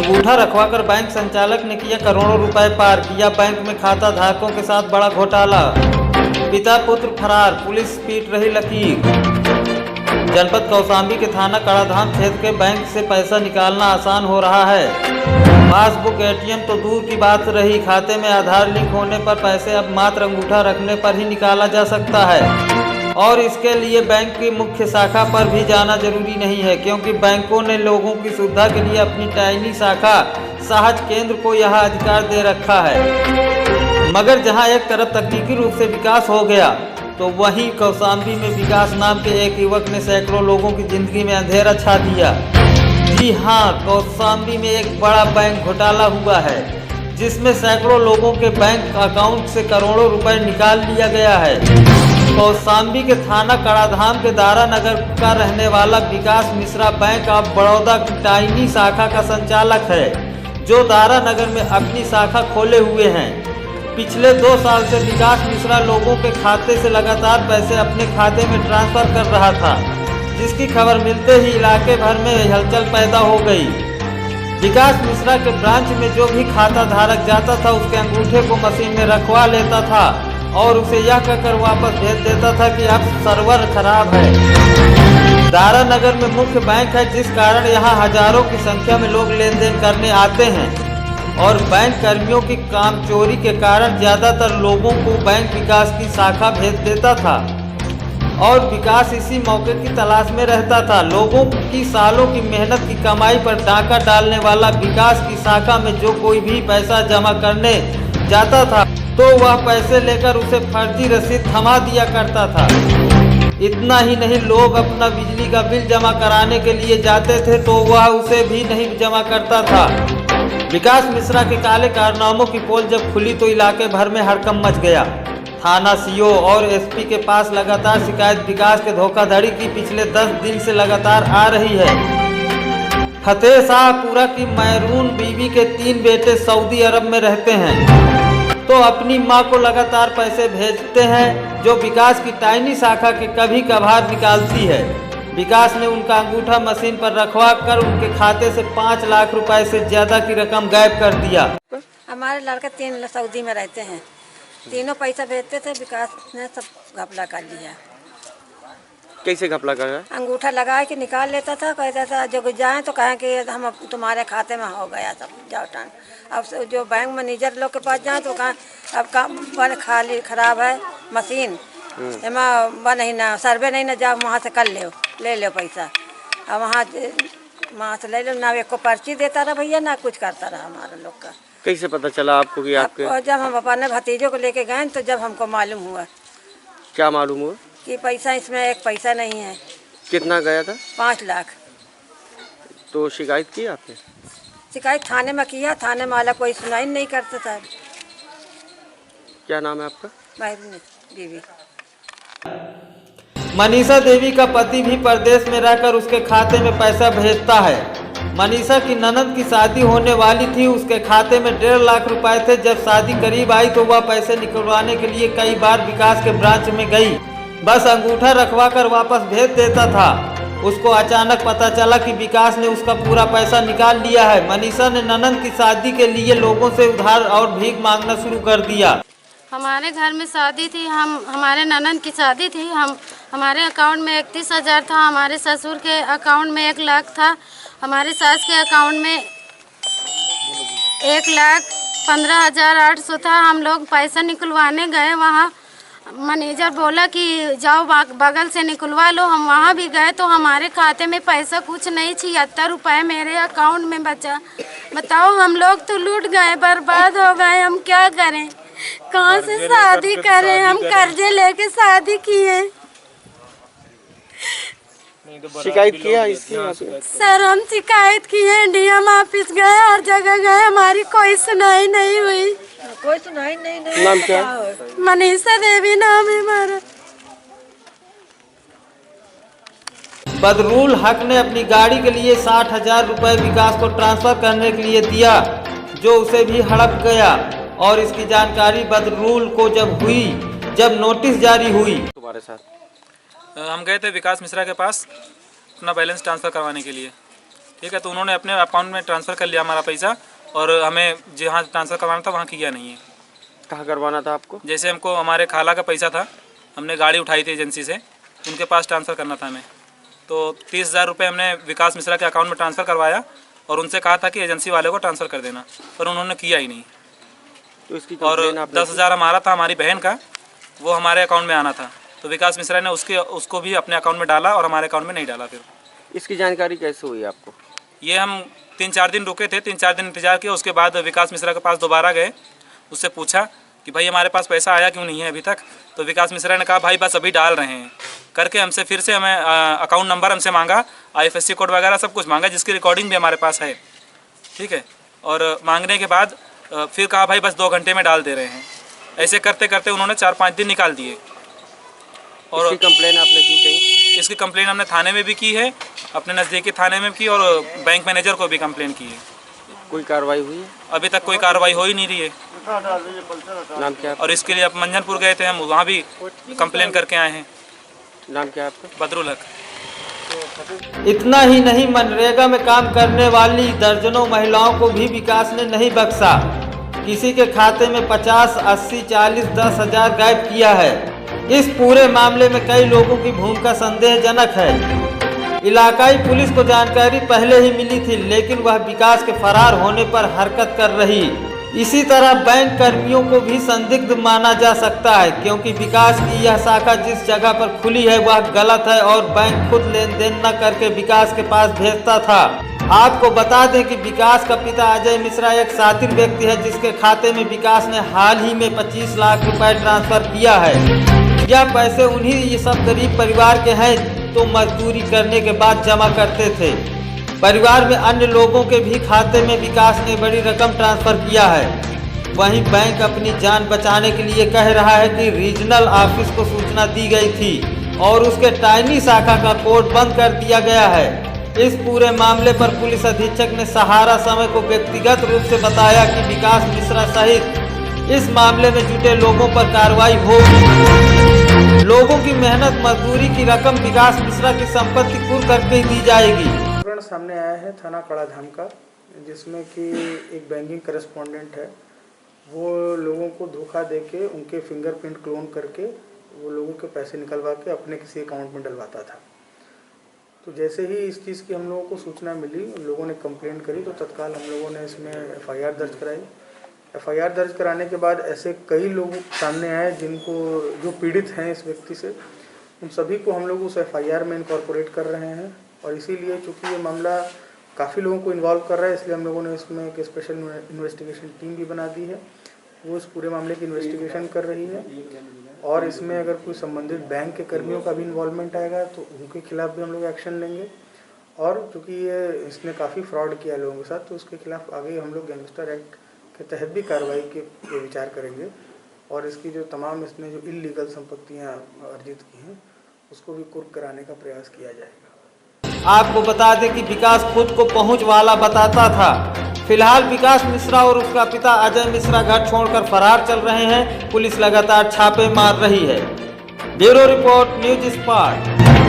अंगूठा रखवाकर बैंक संचालक ने किया करोड़ों रुपए पार, किया बैंक में खाता धारकों के साथ बड़ा घोटाला। पिता पुत्र फरार, पुलिस पीट रही लकीर। जनपद कौशाम्बी के थाना कड़ाधाम क्षेत्र के बैंक से पैसा निकालना आसान हो रहा है। पासबुक एटीएम तो दूर की बात रही, खाते में आधार लिंक होने पर पैसे अब मात्र अंगूठा रखने पर ही निकाला जा सकता है और इसके लिए बैंक की मुख्य शाखा पर भी जाना जरूरी नहीं है, क्योंकि बैंकों ने लोगों की सुविधा के लिए अपनी टाइनी शाखा सहज केंद्र को यह अधिकार दे रखा है। मगर जहां एक तरफ तकनीकी रूप से विकास हो गया तो वहीं कौशाम्बी में विकास नाम के एक युवक ने सैकड़ों लोगों की जिंदगी में अंधेरा छा दिया। जी हाँ, कौशाम्बी में एक बड़ा बैंक घोटाला हुआ है जिसमें सैकड़ों लोगों के बैंक अकाउंट से करोड़ों रुपए निकाल लिया गया है। कौशाम्बी के थाना कड़ाधाम के दारा नगर का रहने वाला विकास मिश्रा बैंक ऑफ बड़ौदा की टाइनी शाखा का संचालक है, जो दारा नगर में अपनी शाखा खोले हुए हैं। पिछले 2 साल से विकास मिश्रा लोगों के खाते से लगातार पैसे अपने खाते में ट्रांसफर कर रहा था, जिसकी खबर मिलते ही इलाके भर में हलचल पैदा हो गई। विकास मिश्रा के ब्रांच में जो भी खाता धारक जाता था उसके अंगूठे को मशीन में रखवा लेता था और उसे यह कहकर वापस भेज देता था कि अब सर्वर खराब है। दारा नगर में मुख्य बैंक है, जिस कारण यहाँ हजारों की संख्या में लोग लेन देन करने आते हैं और बैंक कर्मियों की कामचोरी के कारण ज्यादातर लोगों को बैंक विकास की शाखा भेज देता था और विकास इसी मौके की तलाश में रहता था। लोगों की सालों की मेहनत की कमाई पर डाका डालने वाला विकास की शाखा में जो कोई भी पैसा जमा करने जाता था तो वह पैसे लेकर उसे फर्जी रसीद थमा दिया करता था। इतना ही नहीं, लोग अपना बिजली का बिल जमा कराने के लिए जाते थे तो वह उसे भी नहीं जमा करता था। विकास मिश्रा के काले कारनामों की पोल जब खुली तो इलाके भर में हड़कंप मच गया। थाना सीओ और एसपी के पास लगातार शिकायत विकास के धोखाधड़ी की पिछले 10 दिन से लगातार आ रही है। फतेह शाहपुरा की मैरून बीवी के 3 बेटे सऊदी अरब में रहते हैं तो अपनी मां को लगातार पैसे भेजते हैं, जो विकास की टाइनी शाखा के कभी कभार निकालती है। विकास ने उनका अंगूठा मशीन पर रखवा कर उनके खाते से 5 लाख रुपए से ज्यादा की रकम गायब कर दिया। हमारे लड़के 3 सऊदी में रहते हैं, तीनों पैसा भेजते थे, विकास ने सब घपला कर लिया। कैसे घपला कर रहा है? अंगूठा लगा के निकाल लेता था, कहता था जो जाए तो कहें कि हम तुम्हारे खाते में हो गया सब जाओ टान। अब जो बैंक मैनेजर लोग के पास जाए तो कहें अब काम बन खाली खराब है मशीन, बन ही ना सर्वे नहीं ना, जाओ वहाँ से कर ले लो पैसा। अब वहाँ से ले लो ना, एक को पर्ची देता रहा भैया ना कुछ करता रहा हमारा लोग का। कैसे पता चला आपको कि आपके? और जब हम अपने भतीजों को लेके गए तो जब हमको मालूम हुआ। क्या मालूम हुआ? कि पैसा इसमें एक पैसा नहीं है। कितना गया था? 5 लाख। तो शिकायत की आपने? शिकायत थाने में किया, थाने में वाला कोई सुनाई नहीं करता था। क्या नाम है आपका? मैरून बीवी। मनीषा देवी का पति भी परदेश में रहकर उसके खाते में पैसा भेजता है। मनीषा की ननद की शादी होने वाली थी, उसके खाते में 1.5 लाख रुपए थे। जब शादी करीब आई तो वह पैसे निकलवाने के लिए कई बार विकास के ब्रांच में गई, बस अंगूठा रखवा कर वापस भेज देता था। उसको अचानक पता चला कि विकास ने उसका पूरा पैसा निकाल लिया है। मनीषा ने ननद की शादी के लिए लोगों से उधार और भीख मांगना शुरू कर दिया। हमारे घर में शादी थी, हमारे ननद की शादी थी, हमारे अकाउंट में 31,000 था, हमारे ससुर के अकाउंट में 1 लाख था, हमारे सास के अकाउंट में 1,15,800 था। हम लोग पैसा निकलवाने गए, वहाँ मैनेजर बोला कि जाओ बगल से निकलवा लो। हम वहाँ भी गए तो हमारे खाते में पैसा कुछ नहीं, 76 रुपये मेरे अकाउंट में बचा। बताओ, हम लोग तो लूट गए, बर्बाद हो गए, हम क्या करें, कहाँ से शादी करें? हम कर्जे लेके शादी किए। शिकायत किया इसकी? सर हम शिकायत किए, डीएम ऑफिस गए, हर जगह गए, हमारी कोई सुनाई नहीं हुई। कोई सुनाई नहीं। नाम क्या? मनीषा देवी नाम है हमारा। बदरुल हक ने अपनी गाड़ी के लिए 60,000 रुपए विकास को ट्रांसफर करने के लिए दिया, जो उसे भी हड़प गया और इसकी जानकारी बदरुल को जब नोटिस जारी हुई। तुम्हारे साथ हम गए थे विकास मिश्रा के पास अपना बैलेंस ट्रांसफ़र करवाने के लिए। ठीक है। तो उन्होंने अपने अकाउंट में ट्रांसफ़र कर लिया हमारा पैसा, और हमें जहाँ ट्रांसफ़र करवाना था वहाँ किया नहीं है। कहाँ करवाना था आपको? जैसे हमको हमारे खाला का पैसा था, हमने गाड़ी उठाई थी एजेंसी से, उनके पास ट्रांसफ़र करना था हमें। तो 30,000 रुपये हमने विकास मिश्रा के अकाउंट में ट्रांसफ़र करवाया और उनसे कहा था कि एजेंसी वाले को ट्रांसफ़र कर देना, पर उन्होंने किया ही नहीं। तो इसकी और कंप्लेन आपने 10,000 हमारा था, हमारी बहन का, वो हमारे अकाउंट में आना था। तो विकास मिश्रा ने उसको भी अपने अकाउंट में डाला और हमारे अकाउंट में नहीं डाला। फिर इसकी जानकारी कैसे हुई आपको? ये हम 3-4 दिन रुके थे, 3-4 दिन इंतजार किया। उसके बाद विकास मिश्रा के पास दोबारा गए, उससे पूछा कि भाई हमारे पास पैसा आया क्यों नहीं है अभी तक। तो विकास मिश्रा ने कहा भाई बस अभी डाल रहे हैं करके हमसे फिर से हमें अकाउंट नंबर हमसे मांगा, IFSC कोड वगैरह सब कुछ मांगा, जिसकी रिकॉर्डिंग भी हमारे पास है, ठीक है। और मांगने के बाद फिर कहा भाई बस 2 घंटे में डाल दे रहे हैं। ऐसे करते करते उन्होंने 4-5 दिन निकाल दिए। और इसकी कंप्लेन आपने की कहीं? इसकी कंप्लेन हमने थाने में भी की है, अपने नज़दीकी थाने में की, और बैंक मैनेजर को भी कंप्लेन की है। कोई कार्रवाई हुई है? अभी तक कोई कार्रवाई हो ही नहीं रही है। नाम क्या है? और इसके लिए अब मंजनपुर गए थे हम, वहाँ भी कंप्लेन करके आए हैं। नाम क्या है आपका? बदरुल हक। इतना ही नहीं, मनरेगा में काम करने वाली दर्जनों महिलाओं को भी विकास ने नहीं बख्शा। किसी के खाते में 50, 80, 40, 10,000 गायब किया है। इस पूरे मामले में कई लोगों की भूमिका संदेहजनक है। इलाकाई पुलिस को जानकारी पहले ही मिली थी, लेकिन वह विकास के फरार होने पर हरकत कर रही। इसी तरह बैंक कर्मियों को भी संदिग्ध माना जा सकता है, क्योंकि विकास की यह शाखा जिस जगह पर खुली है वह गलत है और बैंक खुद लेन देन न करके विकास के पास भेजता था। आपको बता दें कि विकास का पिता अजय मिश्रा एक शातिर व्यक्ति है, जिसके खाते में विकास ने हाल ही में 25 लाख रुपए ट्रांसफर किया है। यह पैसे उन्हीं ये सब गरीब परिवार के हैं तो मजदूरी करने के बाद जमा करते थे। परिवार में अन्य लोगों के भी खाते में विकास ने बड़ी रकम ट्रांसफर किया है। वहीं बैंक अपनी जान बचाने के लिए कह रहा है कि रीजनल ऑफिस को सूचना दी गई थी और उसके टाइनी शाखा का कोड बंद कर दिया गया है। इस पूरे मामले पर पुलिस अधीक्षक ने सहारा समय को व्यक्तिगत रूप से बताया कि विकास मिश्रा सहित इस मामले में जुटे लोगों पर कार्रवाई होगी। लोगों की मेहनत मजदूरी की रकम विकास मिश्रा की संपत्ति कुर्क करके ही दी जाएगी। प्रकरण सामने आया है थाना कड़ाधाम का, जिसमें कि एक बैंकिंग करेस्पॉन्डेंट है, वो लोगों को धोखा देके उनके फिंगरप्रिंट क्लोन करके वो लोगों के पैसे निकलवा के अपने किसी अकाउंट में डलवाता था। तो जैसे ही इस चीज़ की हम लोगों को सूचना मिली, लोगों ने कंप्लेंट करी, तो तत्काल हम लोगों ने इसमें FIR दर्ज कराई। FIR दर्ज कराने के बाद ऐसे कई लोग सामने आए जो पीड़ित हैं इस व्यक्ति से, उन सभी को हम लोग उस FIR में इनकॉर्पोरेट कर रहे हैं। और इसीलिए चूँकि ये मामला काफ़ी लोगों को इन्वॉल्व कर रहा है, इसलिए हम लोगों ने इसमें एक स्पेशल इन्वेस्टिगेशन टीम भी बना दी है। वो इस पूरे मामले की इन्वेस्टिगेशन कर रही है, और इसमें अगर कोई संबंधित बैंक के कर्मियों का भी इन्वॉल्वमेंट आएगा तो उनके खिलाफ भी हम लोग एक्शन लेंगे। और चूँकि इसने काफ़ी फ्रॉड किया लोगों के साथ, तो उसके खिलाफ आगे हम लोग गैंगस्टर एक्ट के तहत भी कार्रवाई के विचार करेंगे, और इसकी जो तमाम इसने जो इल्लीगल संपत्तियां अर्जित की हैं उसको भी कुर्क कराने का प्रयास किया जाएगा। आपको बता दें कि विकास खुद को पहुंच वाला बताता था। फिलहाल विकास मिश्रा और उसका पिता अजय मिश्रा घर छोड़कर फरार चल रहे हैं। पुलिस लगातार छापे मार रही है। Bureau report, news spark.